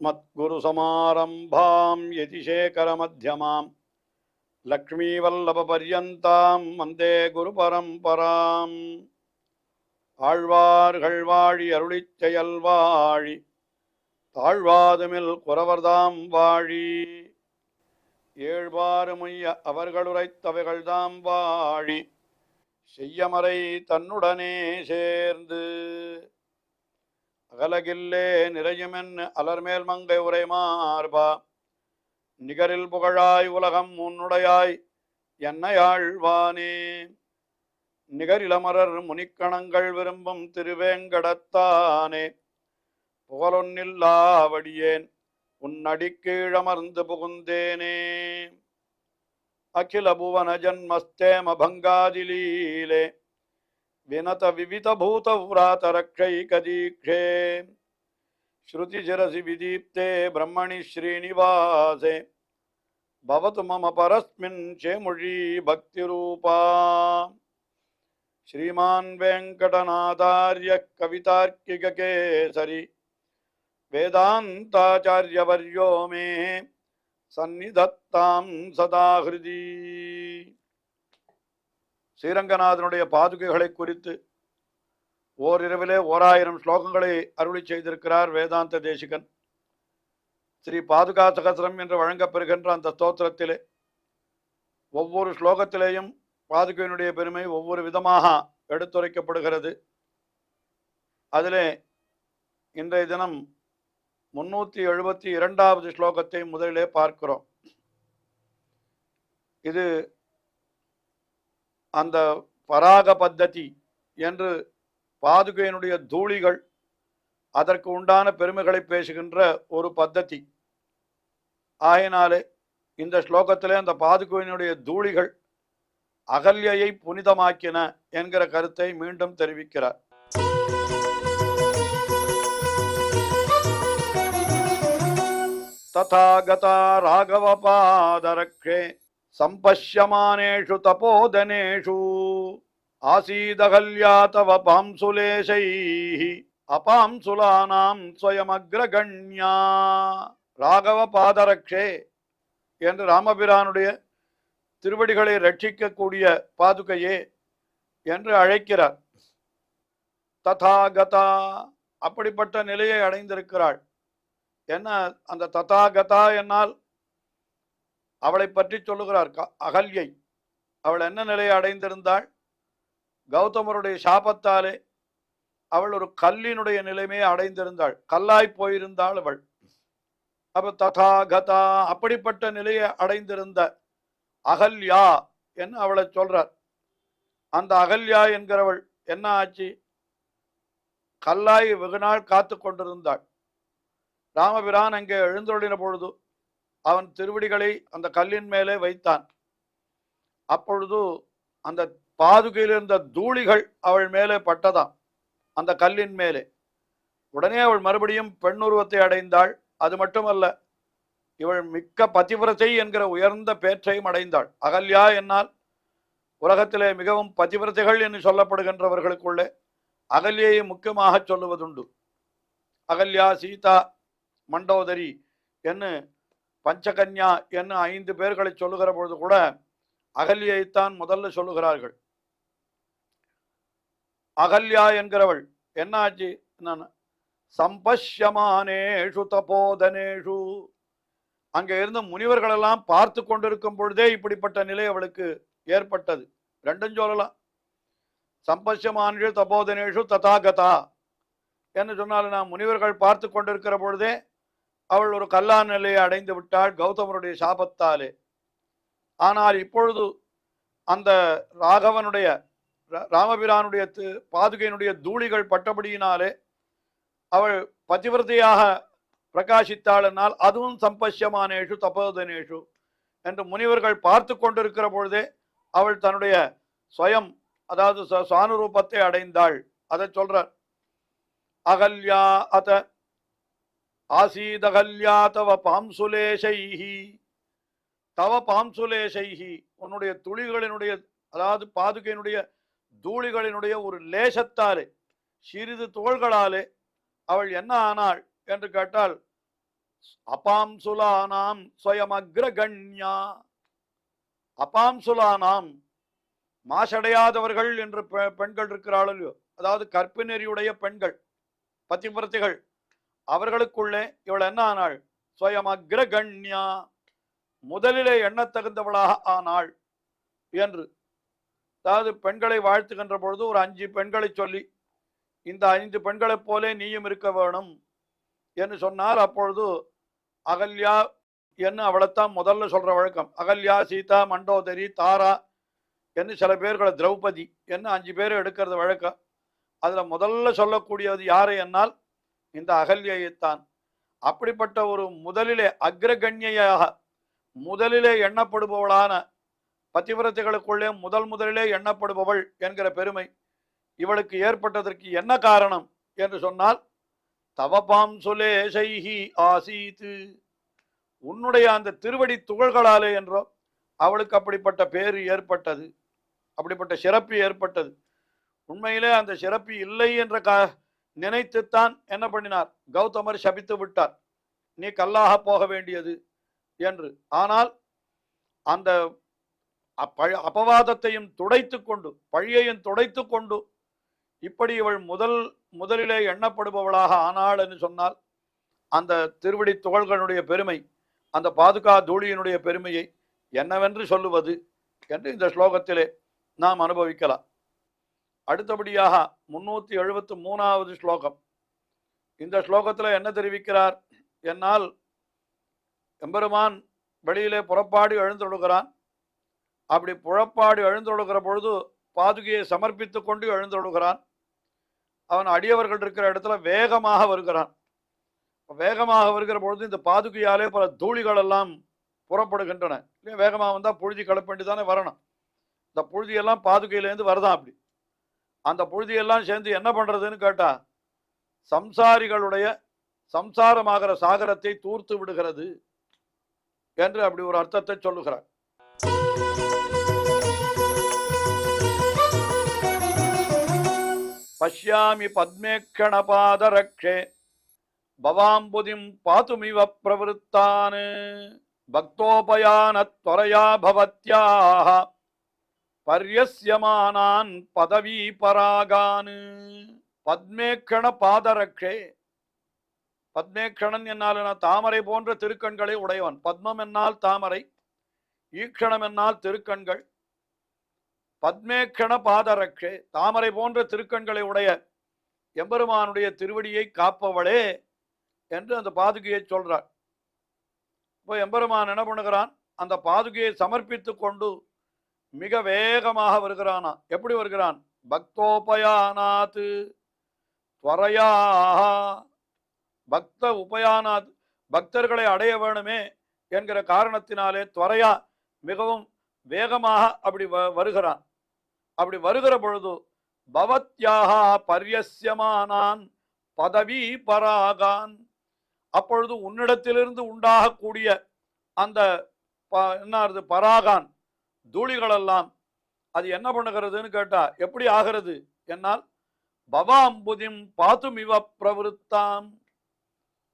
अस्मद्गुरुसमारम्भां यतिशेखरमध्यमां लक्ष्मीवल्लभपर्यन्तां वन्दे गुरुपरम्पराम् ஆழ்வார்கள் வாழி அருளிச் செயல் வாழி தாழ்வாதுமில் குறவர்தாம் வாழி ஏழ்வாறுமுய்ய அவர்களுரைத்தவைகள்தாம் வாழி செய்யமறை தன்னுடனே சேர்ந்து அகலகில்லே நிறையுமென் அலர்மேல் மங்கை உரை மார்பா நிகரில் புகழாய் உலகம் உன்னுடையாய் என்னையாழ்வானே நிகரிலமரர் முனிக்கணங்கள் விரும்பும் திருவேங்கடத்தானே புகழொன்னில்லாவடியேன் உன்னடிக்கீழமர்ந்து புகுந்தேனே அகில புவன ஜன்மஸ்தேம பங்காதிலீலே வினத விவித பூத விராத ரக்ஷைகதீக்ஷே ஸ்ருதிசிரசி விதீப்தே பிரம்மணி ஸ்ரீனிவாசே பவது மம பரஸ்மின் சேமுழி பக்திரூபா श्रीमान वेंकटनाथार्य कवितार्किककेसरी वेदांताचार्यवर्यो मे सन्निधत्तां सदा हृदि ஸ்ரீரங்கநாதனுடைய பாதுகைகளை குறித்து ஓரிரவிலே 1000 ஸ்லோகங்களை அருளி செய்திருக்கிறார் வேதாந்த தேசிகன். ஸ்ரீ பாதுகா சகஸ்ரம் என்று வழங்கப்பெறுகின்ற அந்த ஸ்தோத்திரத்திலே ஒவ்வொரு ஸ்லோகத்திலேயும் பாதுகையினுடைய பெருமை ஒவ்வொரு விதமாக எடுத்துரைக்கப்படுகிறது. அதிலே இன்றைய தினம் 372வது ஸ்லோகத்தை முதலிலே பார்க்கிறோம். இது அந்த பராக பத்ததி என்று பாதுகையினுடைய தூளிகள் அதற்கு உண்டான பெருமைகளை பேசுகின்ற ஒரு பத்ததி ஆயினாலே இந்த ஸ்லோகத்திலே அந்த பாதுகையினுடைய தூளிகள் அகல்யை புனிதமாக்கின என்கிற கருத்தை மீண்டும் தெரிவிக்கிறார். ததாகதா ராகவ பாதரக்ஷே சம்பஷ்யமானேஷு தபோதனேஷு ஆசீதகல்யா தவ பாம்சுலேஷைஹி அபாம்சுலானாம் ஸ்வயமக்ரகண்யா. ராகவ பாதரக்ஷே என்று ராமபிரானுடைய திருவடிகளை ரட்சிக்கக்கூடிய பாதுகையே என்று அழைக்கிறார். ததாகதா அப்படிப்பட்ட நிலையை அடைந்திருக்கிறாள். என்ன அந்த ததாகதா என்னால் அவளை பற்றி சொல்லுகிறார். அகல்யை அவள் என்ன நிலையை அடைந்திருந்தாள்? கௌதமருடைய சாபத்தாலே அவள் ஒரு கல்லினுடைய நிலைமையை அடைந்திருந்தாள், கல்லாய் போயிருந்தாள் அவள். அப்ப ததாகதா அப்படிப்பட்ட நிலையை அடைந்திருந்த அகல்யா என்று அவளை சொல்றார். அந்த அகல்யா என்கிறவள் என்ன ஆச்சு? கல்லாய் வெகுநாள் காத்து கொண்டிருந்தாள். ராமபிரான் அங்கே எழுந்தொழின பொழுது அவன் திருவடிகளை அந்த கல்லின் மேலே வைத்தான். அப்பொழுது அந்த பாதுகையில் இருந்த தூளிகள் அவள் மேலே பட்டதாம், அந்த கல்லின் மேலே. உடனே அவள் மறுபடியும் பெண்ணுருவத்தை அடைந்தாள். அது மட்டுமல்ல, இவள் மிக்க பதிவிரதை என்கிற உயர்ந்த பேற்றையும் அடைந்தாள். அகல்யா என்னால் உலகத்திலே மிகவும் பதிவிரதைகள் என்று சொல்லப்படுகின்றவர்களுக்குள்ளே அகல்யை முக்கியமாக சொல்லுவதுண்டு. அகல்யா, சீதா, மண்டோதரி என்று பஞ்சகன்யா என்று 5 பேர்களை சொல்லுகிற பொழுது கூட அகல்யைத்தான் முதல்ல சொல்லுகிறார்கள். அகல்யா என்கிறவள் என்ன ஆச்சு? சம்பஷ்யமானேஷு தபோதனேஷு, அங்கே இருந்த முனிவர்களெல்லாம் பார்த்து கொண்டிருக்கும் பொழுதே இப்படிப்பட்ட நிலை அவளுக்கு ஏற்பட்டது. ரெண்டும் சொல்லலாம். சம்பஷ்யமானேஷு தபோதனேஷு ததாகதா என்று சொன்னால் நான் முனிவர்கள் பார்த்து கொண்டிருக்கிற பொழுதே அவள் ஒரு கல்லான் நிலையை அடைந்து விட்டாள் கௌதமருடைய சாபத்தாலே. ஆனால் இப்பொழுது அந்த ராமபிரானுடைய பாதுகையினுடைய தூளிகள் பட்டபடியினாலே அவள் பதிவிரதையாக பிரகாசித்தாள். என்னால் அதுவும் சம்பஷ்யமானேஷு தபோதனேஷு என்று முனிவர்கள் பார்த்து கொண்டிருக்கிற பொழுதே அவள் தன்னுடைய ஸ்வயம், அதாவது சுவானுரூபத்தை அடைந்தாள். அதை சொல்றார். அகல்யா அத ஆசீதகல்யா தவ பாம்சுலேஷைஹி, தவ பாம்சுலேஷைஹி, உன்னுடைய துளிகளினுடைய, அதாவது பாதுகையினுடைய தூளிகளினுடைய ஒரு லேசத்தாலே, சிறிது தோள்களாலே அவள் என்ன ஆனாள் என்று கேட்டால் அபாம்சுலானாம் ஸ்வயமக்ரகண்யா. அபாம்சுலானாம் மாசடையாதவர்கள் என்று பெண்கள் இருக்கிறார்களோ, அதாவது கற்பு நெறியுடைய பெண்கள், பதிவிரத்தைகள், அவர்களுக்குள்ளே இவள் என்ன ஆனாள்? ஸ்வயமக்ரகண்யா, முதலிலே எண்ணத்தகுந்தவளாக ஆனாள் என்று. அதாவது பெண்களை வாழ்த்துகின்ற பொழுது ஒரு 5 பெண்களை சொல்லி, இந்த 5 பெண்களைப் போலே நீயும் இருக்க வேணும் என்று சொன்னால், அப்பொழுது அகல்யா என்று அவளைத்தான் முதல்ல சொல்ற வழக்கம். அகல்யா, சீதா, மண்டோதரி, தாரா என்று சில பேர்களை, திரௌபதி என்று 5 பேரை எடுக்கிறது வழக்கம். அதுல முதல்ல சொல்லக்கூடியது யாரை என்னால் இந்த அகல்யைத்தான். அப்படிப்பட்ட ஒரு முதலிலே அக்ரகண்யாக, முதலிலே எண்ணப்படுபவளான பதிவிரத்தைகளுக்குள்ளே முதலிலே எண்ணப்படுபவள் என்கிற பெருமை இவளுக்கு ஏற்பட்டதற்கு என்ன காரணம் என்று சொன்னால், தவபாம் சுலேஷைஹி ஆசீத்து, உன்னுடைய அந்த திருவடி துகள்களாலே என்றோ அவளுக்கு அப்படிப்பட்ட பேரு ஏற்பட்டது, அப்படிப்பட்ட சிறப்பு ஏற்பட்டது. உண்மையிலே அந்த சிறப்பு இல்லை என்ற நினைத்துத்தான் என்ன பண்ணினார்? கௌதமர் சபித்து விட்டார், நீ கல்லாக போக வேண்டியது என்று. ஆனால் அந்த அபவாதத்தையும் துடைத்து கொண்டு, பழியையும் துடைத்து கொண்டு, இப்படி இவள் முதலிலே எண்ணப்படுபவளாக ஆனாள் என்று சொன்னால், அந்த திருவடி துகள்களுடைய பெருமை, அந்த பாதுகா தூளியினுடைய பெருமையை என்னவென்று சொல்லுவது என்று இந்த ஸ்லோகத்திலே நாம் அனுபவிக்கலாம். அடுத்தபடியாக 373வது ஸ்லோகம். இந்த ஸ்லோகத்தில் என்ன தெரிவிக்கிறார் என்னால், எம்பெருமான் வெளியிலே புறப்பாடு எழுந்தொழுகிறான். அப்படி புறப்பாடு எழுந்தொழுகிற பொழுது பாதுகையை சமர்ப்பித்து கொண்டு எழுந்தொழுகிறான். அவன் அடியவர்கள் இருக்கிற இடத்துல வேகமாக வருகிறான். வேகமாக வருகிற பொழுது இந்த பாதுகையாலே பல தூளிகள் எல்லாம் புறப்படுகின்றன. இல்லையா? வேகமாக வந்தால் புழுதி கலப்பேண்டி தானே வரணும். இந்த புழுதியெல்லாம் பாதுகையிலேருந்து வருதான். அப்படி அந்த புழுதியெல்லாம் சேர்ந்து என்ன பண்றதுன்னு கேட்டா, சம்சாரிகளுடைய சம்சாரமாகிற சாகரத்தை தூர்த்து விடுகிறது என்று அப்படி ஒரு அர்த்தத்தை சொல்லுகிறார். பஷ்யாமி பத்மேக்ஷண பாதரக்ஷே பவாம்புதிம் பாத்துமிவ பிரவருத்தான் பக்தோபயான த்வரயா பவத்யாஹ பர்யஸ்யமானான் பதவி பராகான். பத்மேக்ஷண பாதரக்ஷே, பத்மேக்ஷணன் என்னால் தாமரை போன்ற திருக்கண்களை உடையவன். பத்மம் என்னால் தாமரை, ஈக்ஷணம் என்னால் திருக்கண்கள். பத்மேக்ஷண பாதரக்ஷே, தாமரை போன்ற திருக்கண்களை உடைய எம்பெருமானுடைய திருவடியை காப்பவளே என்று அந்த பாதுகையை சொல்றார். இப்போ எம்பெருமான் என்ன பண்ணுகிறான்? அந்த பாதுகையை சமர்ப்பித்து கொண்டு மிக வேகமாக வருகிறானா. எப்படி வருகிறான்? பக்தோபயானாத் துவரையா, பக்த உபயானாத், பக்தர்களை அடைய வேணுமே என்கிற காரணத்தினாலே துவரையா, மிகவும் வேகமாக அப்படி வருகிறான். அப்படி வருகிற பொழுது பவத்யாக பர்யஸ்யமானான் பதவி பராகான், அப்பொழுது உன்னிடத்திலிருந்து உண்டாகக்கூடிய அந்த என்ன பராகான் தூளிகளெல்லாம் அது என்ன பண்ணுகிறதுன்னு கேட்டா, எப்படி ஆகிறது என்னால், பவாம்புதிம் பாத்துமிவ பிரவருத்தாம்,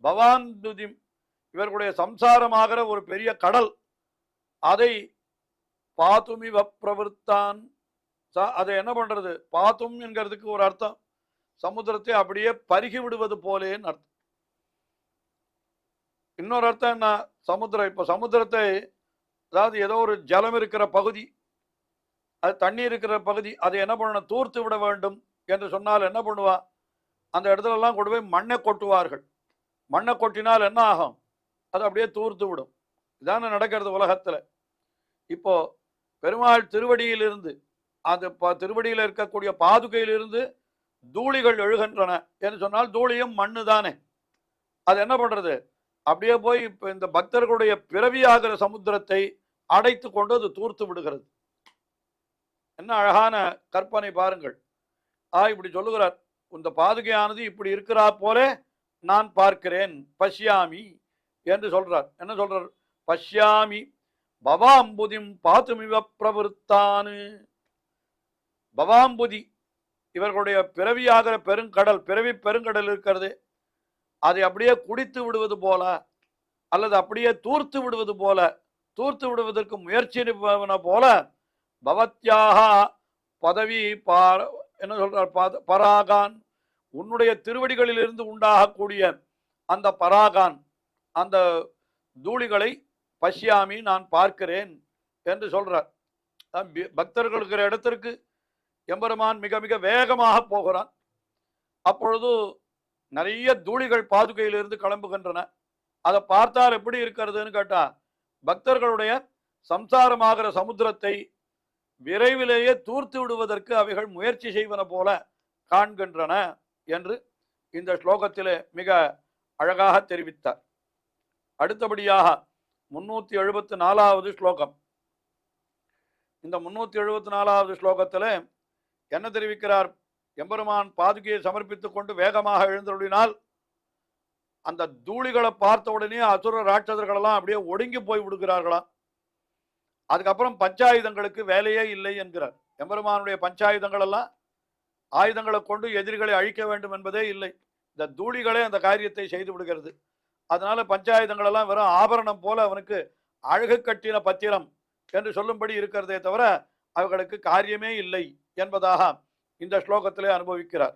பவாந்துதிம் இவர்களுடைய சம்சாரமாகிற ஒரு பெரிய கடல், அதை பாத்துமிவ பிரவருத்தான், அதை என்ன பண்றது? பாத்தும் என்கிறதுக்கு ஒரு அர்த்தம் சமுத்திரத்தை அப்படியே பருகி விடுவது போலேன்னு அர்த்தம். இன்னொரு அர்த்தம் என்ன? சமுத்திரம், இப்போ சமுத்திரத்தை, அதாவது ஏதோ ஒரு ஜலம் இருக்கிற பகுதி, அது தண்ணீர் இருக்கிற பகுதி, அதை என்ன பண்ணணும்? தூர்த்து விட வேண்டும் என்று சொன்னால் என்ன பண்ணுவா? அந்த இடத்துல எல்லாம் கொண்டு போய் மண்ணை கொட்டுவார்கள். மண்ணை கொட்டினால் என்ன ஆகும்? அது அப்படியே தூர்த்து விடும். இதான நடக்கிறது உலகத்துல. இப்போ பெருமாள் திருவடியிலிருந்து, அந்த திருவடியில் இருக்கக்கூடிய பாதுகையிலிருந்து தூளிகள் எழுகின்றன என்று சொன்னால், தூளியும் மண்ணு தானே. அது என்ன பண்றது? அப்படியே போய் இப்போ இந்த பக்தர்களுடைய பிறவியாகிற சமுத்திரத்தை அடைத்து கொண்டு அது தூர்த்து விடுகிறது. என்ன அழகான கற்பனை பாருங்கள். இப்படி சொல்லுகிறார், இந்த பாதுகையானது இப்படி இருக்கிறா போல நான் பார்க்கிறேன், பஷ்யாமி என்று சொல்றார். என்ன சொல்றார்? பஷ்யாமி பவாம்புதிம் பாத்துமிவ பிரவருத்தானு. பவாம்புதி இவர்களுடைய பிறவியாகிற பெருங்கடல், பிறவி பெருங்கடல் இருக்கிறது, அதை அப்படியே குடித்து விடுவது போல அல்லது அப்படியே தூர்த்து விடுவது போல, தூர்த்து விடுவதற்கு முயற்சி போல பவத்யாக பதவி என்ன சொல்றார், பராகான், உன்னுடைய திருவடிகளிலிருந்து உண்டாகக்கூடிய அந்த பராகான், அந்த தூளிகளை பஷ்யாமி, நான் பார்க்கிறேன் என்று சொல்றார். பக்தர்கள் இருக்கிற இடத்திற்கு எம்பெருமான் மிக மிக வேகமாக போகிறான். அப்பொழுது நிறைய தூளிகள் பாதுகையிலிருந்து கிளம்புகின்றன. அதை பார்த்தால் எப்படி இருக்கிறதுன்னு கேட்டா, பக்தர்களுடைய சம்சாரமாகிற சமுத்திரத்தை விரைவிலேயே தூர்த்து விடுவதற்கு அவைகள் முயற்சி செய்வன போல காண்கின்றன என்று இந்த ஸ்லோகத்திலே மிக அழகாக தெரிவித்தார். அடுத்தபடியாக 374வது ஸ்லோகம். இந்த 374வது ஸ்லோகத்தில் என்ன தெரிவிக்கிறார்? எம்பெருமான் பாதுகையை சமர்ப்பித்துக் கொண்டு வேகமாக எழுந்தருளினால் அந்த தூளிகளை பார்த்த உடனே அசுர ராட்சதர்களெல்லாம் அப்படியே ஒடுங்கி போய் விடுகிறார்களாம். அதுக்கப்புறம் பஞ்சாயுதங்களுக்கு வேலையே இல்லை என்கிறார். எம்பெருமானுடைய பஞ்சாயுதங்கள் எல்லாம் ஆயுதங்களை கொண்டு எதிரிகளை அழிக்க வேண்டும் என்பதே இல்லை. இந்த தூளிகளே அந்த காரியத்தை செய்து விடுகிறது. அதனால பஞ்சாயுதங்கள் எல்லாம் வெறும் ஆபரணம் போல அவனுக்கு அழகு கட்டின பத்திரம் என்று சொல்லும்படி இருக்கிறதே தவிர அவர்களுக்கு காரியமே இல்லை என்பதாக இந்த ஸ்லோகத்திலே அனுபவிக்கிறார்.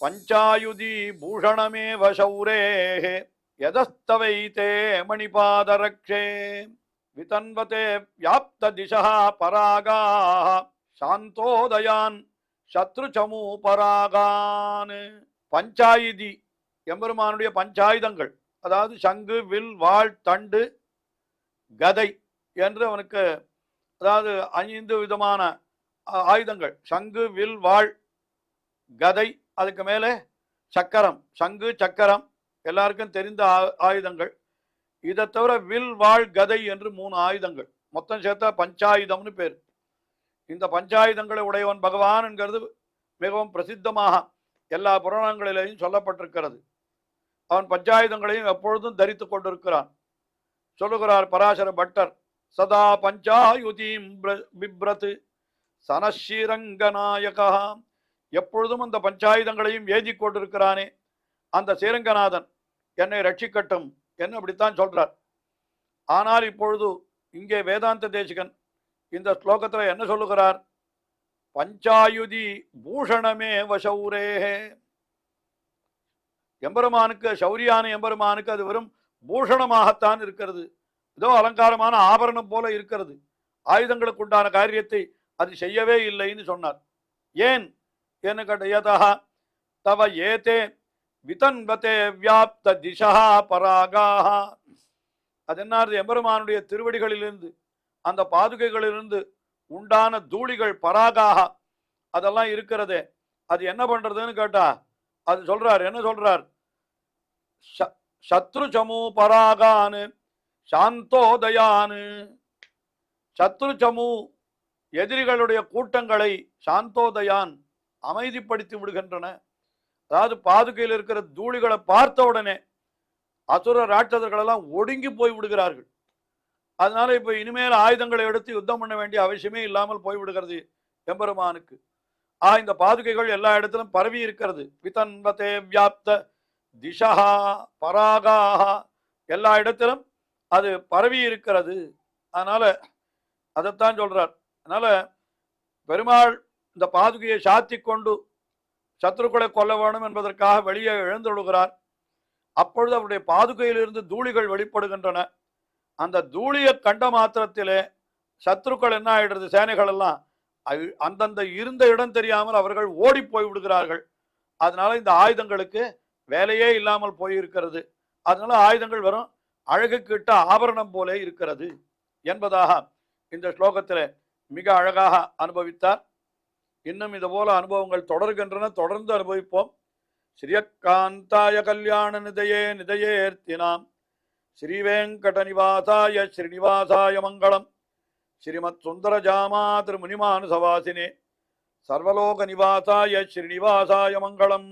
பஞ்சாயுதி பூஷணமேவ சௌரேஹ யதஸ்தவைதே மணிபாதரக்ஷே விதன்வதே வியாப்த திசா பராகாஹ சாந்தோதயான் சத்ருசமூ பராகான். பஞ்சாயுதி எம்பெருமானுடைய பஞ்சாயுதங்கள், அதாவது சங்கு, வில், வாள், தண்டு, கதை என்று அவனுக்கு, அதாவது 5 விதமான ஆயுதங்கள். சங்கு, வில், வாள், கதை, அதுக்கு மேலே சக்கரம். சங்கு, சக்கரம் எல்லாருக்கும் தெரிந்த ஆயுதங்கள். இதை தவிர வில், வாள், கதை என்று 3 ஆயுதங்கள். மொத்தம் சேர்த்தா பஞ்சாயுதம்னு பேர். இந்த பஞ்சாயுதங்களை உடையவன் பகவான் என்கிறது மிகவும் பிரசித்தமாக எல்லா புராணங்களிலேயும் சொல்லப்பட்டிருக்கிறது. அவன் பஞ்சாயுதங்களையும் எப்பொழுதும் தரித்து கொண்டிருக்கிறான். சொல்லுகிறார் பராசர பட்டர், சதா பஞ்சாயுதீம் பிப்ரத் சனஸ்ரீரங்கநாயகா. எப்பொழுதும் அந்த பஞ்சாயுதங்களையும் ஏதி கொண்டிருக்கிறானே அந்த ஸ்ரீரங்கநாதன் என்னை ரட்சிக்கட்டும் என்று அப்படித்தான் சொல்றார். ஆனால் இப்பொழுது இங்கே வேதாந்த தேசிகன் இந்த ஸ்லோகத்தில் என்ன சொல்லுகிறார்? பஞ்சாயுதி பூஷணமே வசௌரேஹே. எம்பெருமானுக்கு, சௌரியான எம்பெருமானுக்கு அது வெறும் பூஷணமாகத்தான் இருக்கிறது, ஏதோ அலங்காரமான ஆபரணம் போல இருக்கிறது. ஆயுதங்களுக்கு உண்டான காரியத்தை அது செய்யவே இல்லைன்னு சொன்னார். ஏன் என்ன கேட்ட, யதா தவ ஏதே விதன்வதே வியாப்த திசா பராகாஹ. அது என்ன, எம்பெருமானுடைய திருவடிகளிலிருந்து அந்த பாதுகைகளிலிருந்து உண்டான தூளிகள் பராகாக அதெல்லாம் இருக்கிறதே, அது என்ன பண்றதுன்னு கேட்டா அது சொல்றார். என்ன சொல்றார்? சத்ரு சமூ பராகானு சாந்தோதயானு. சத்ரு சமூ எதிரிகளுடைய கூட்டங்களை சாந்தோதயான் அமைதிப்படுத்தி விடுகின்றன. அதாவது பாதுகையில் இருக்கிற தூளிகளை பார்த்த உடனே அசுர ராட்சதர்கள் எல்லாம் ஒடுங்கி போய் விடுகிறார்கள். அதனால இப்ப இனிமேல் ஆயுதங்களை எடுத்து யுத்தம் பண்ண வேண்டிய அவசியமே இல்லாமல் போய்விடுகிறது எம்பெருமானுக்கு. இந்த பாதுகைகள் எல்லா இடத்திலும் பரவி இருக்கிறது. விதன்வதே வியாப்த திசா பராகாஹ, எல்லா இடத்திலும் அது பரவி இருக்கிறது. அதனால அதைத்தான் சொல்றார். அதனால பெருமாள் இந்த பாதுகையை சாத்தி கொண்டு சத்ருக்களை கொல்ல வேணும் என்பதற்காக வெளியே எழுந்தொழுகிறார். அப்பொழுது அவருடைய பாதுகையிலிருந்து தூளிகள் வெளிப்படுகின்றன. அந்த தூளியை கண்ட மாத்திரத்திலே சத்ருக்கள் என்ன ஆயிடுறது, சேனைகள் எல்லாம் அந்தந்த இருந்த இடம் தெரியாமல் அவர்கள் ஓடி போய் விடுகிறார்கள். அதனால இந்த ஆயுதங்களுக்கு வேலையே இல்லாமல் போயிருக்கிறது. அதனால ஆயுதங்கள் வரும் அழகு கிட்ட ஆபரணம் போலே இருக்கிறது என்பதாக இந்த ஸ்லோகத்தில் மிக அழகாக அனுபவித்தார். இன்னும் இது போல அனுபவங்கள் தொடர்கின்றன, தொடர்ந்து அனுபவிப்போம். ஸ்ரீயக்காந்தாய கல்யாண நிதையே நிதையேர்த்தினாம் ஸ்ரீவேங்கட நிவாசாய ஸ்ரீனிவாசாய மங்களம். ஸ்ரீமத் சுந்தர ஜாமா திருமுனிமானுசவாசினே சர்வலோக நிவாசாய ஸ்ரீனிவாசாய மங்களம்.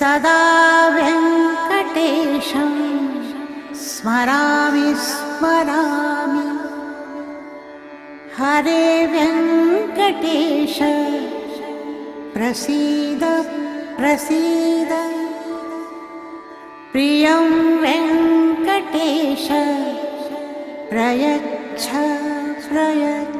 सदा वेङ्कटेशं स्मरामि स्मरामि। हरे वेङ्कटेश प्रसीद प्रसीद। प्रियं वेङ्कटेश प्रयच्छ प्रयच्छ।